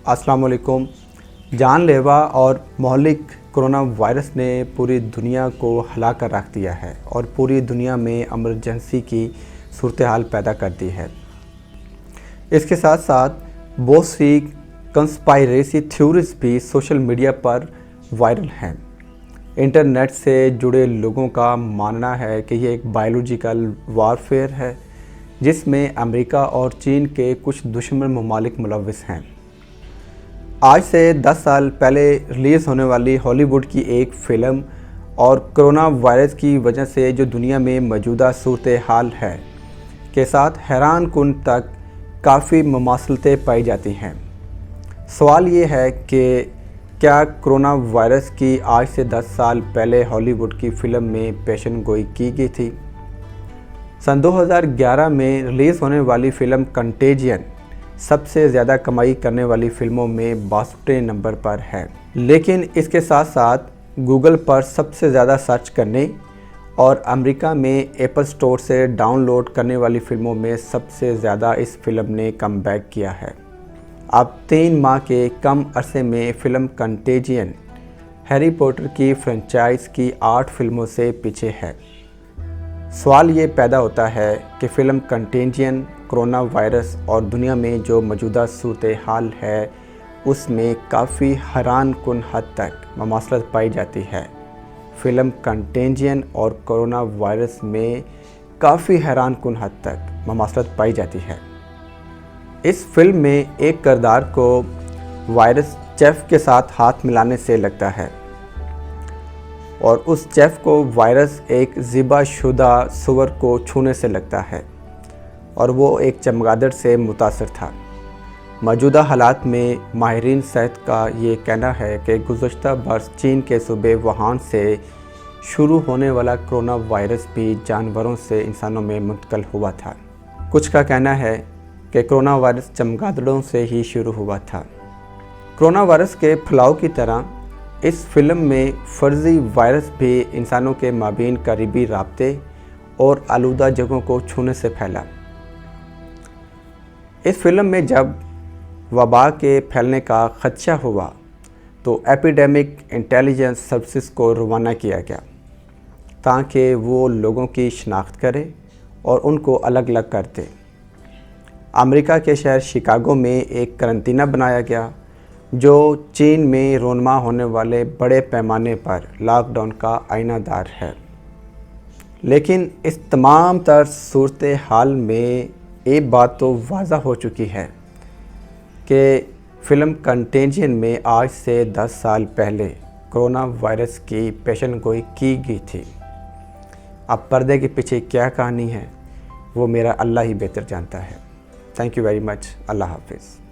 अस्सलाम वालेकुम। जानलेवा और मौलिक कोरोना वायरस ने पूरी दुनिया को हिला कर रख दिया है और पूरी दुनिया में इमरजेंसी की सूरत हाल पैदा कर दी है। इसके साथ साथ बहुत सी कंस्पायरेसी थ्योरीज भी सोशल मीडिया पर वायरल हैं। इंटरनेट से जुड़े लोगों का मानना है कि ये एक बायोलॉजिकल वारफेयर है जिसमें अमेरिका और चीन के कुछ दुश्मन ममालिक मुलव्विस हैं। आज से 10 साल पहले रिलीज़ होने वाली हॉलीवुड की एक फ़िल्म और कोरोना वायरस की वजह से जो दुनिया में मौजूदा सूरत हाल है के साथ हैरान कुन तक काफ़ी मुमासलतें पाई जाती हैं। सवाल ये है कि क्या कोरोना वायरस की आज से 10 साल पहले हॉलीवुड की फ़िल्म में पेशन गोई की गई थी। सन 2011 में रिलीज़ होने वाली फ़िल्म कंटेजियन सबसे ज़्यादा कमाई करने वाली फ़िल्मों में 62वें नंबर पर है, लेकिन इसके साथ साथ गूगल पर सबसे ज़्यादा सर्च करने और अमेरिका में एप्पल स्टोर से डाउनलोड करने वाली फ़िल्मों में सबसे ज़्यादा इस फिल्म ने कमबैक किया है। अब 3 माह के कम अरसे में फ़िल्म कंटेजियन हैरी पॉटर की फ्रेंचाइज की 8 फिल्मों से पीछे है। सवाल ये पैदा होता है कि फ़िल्म कंटेजियन कोरोना वायरस और दुनिया में जो मौजूदा सूरत हाल है उसमें काफ़ी हैरान कुन हद तक मुमासलत पाई जाती है। फ़िल्म कंटेजियन और कोरोना वायरस में काफ़ी हैरान कुन हद तक मुमासलत पाई जाती है। इस फिल्म में एक किरदार को वायरस चेफ के साथ हाथ मिलाने से लगता है और उस चेफ को वायरस एक ज़िबाशुदा सूअर को छूने से लगता है और वो एक चमगादड़ से मुतासर था। मौजूदा हालात में माहिरीन सेहत का ये कहना है कि गुज़श्ता बरस चीन के सूबे वुहान से शुरू होने वाला कोरोना वायरस भी जानवरों से इंसानों में मुंतकिल हुआ था। कुछ का कहना है कि कोरोना वायरस चमगादड़ों से ही शुरू हुआ था। कोरोना वायरस के फैलाव की तरह इस फिल्म में फर्जी वायरस भी इंसानों के माबीन करीबी राब्ते और आलूदा जगहों को छूने से फैला। इस फिल्म में जब वबा के फैलने का खदशा हुआ तो एपिडेमिक इंटेलिजेंस सर्विसेज को रवाना किया गया ताकि वो लोगों की शनाख्त करे और उनको अलग अलग कर दे। अमेरिका के शहर शिकागो में एक करंतना बनाया गया जो चीन में रोनमा होने वाले बड़े पैमाने पर लॉकडाउन का आईनादार है। लेकिन इस तमाम तर सूरत हाल में एक बात तो वाज़ा हो चुकी है कि फ़िल्म कंटेजियन में आज से 10 साल पहले कोरोना वायरस की पेशन गोई की गई थी। अब पर्दे के पीछे क्या कहानी है वो मेरा अल्लाह ही बेहतर जानता है। Thank you very much. अल्लाह हाफिज़।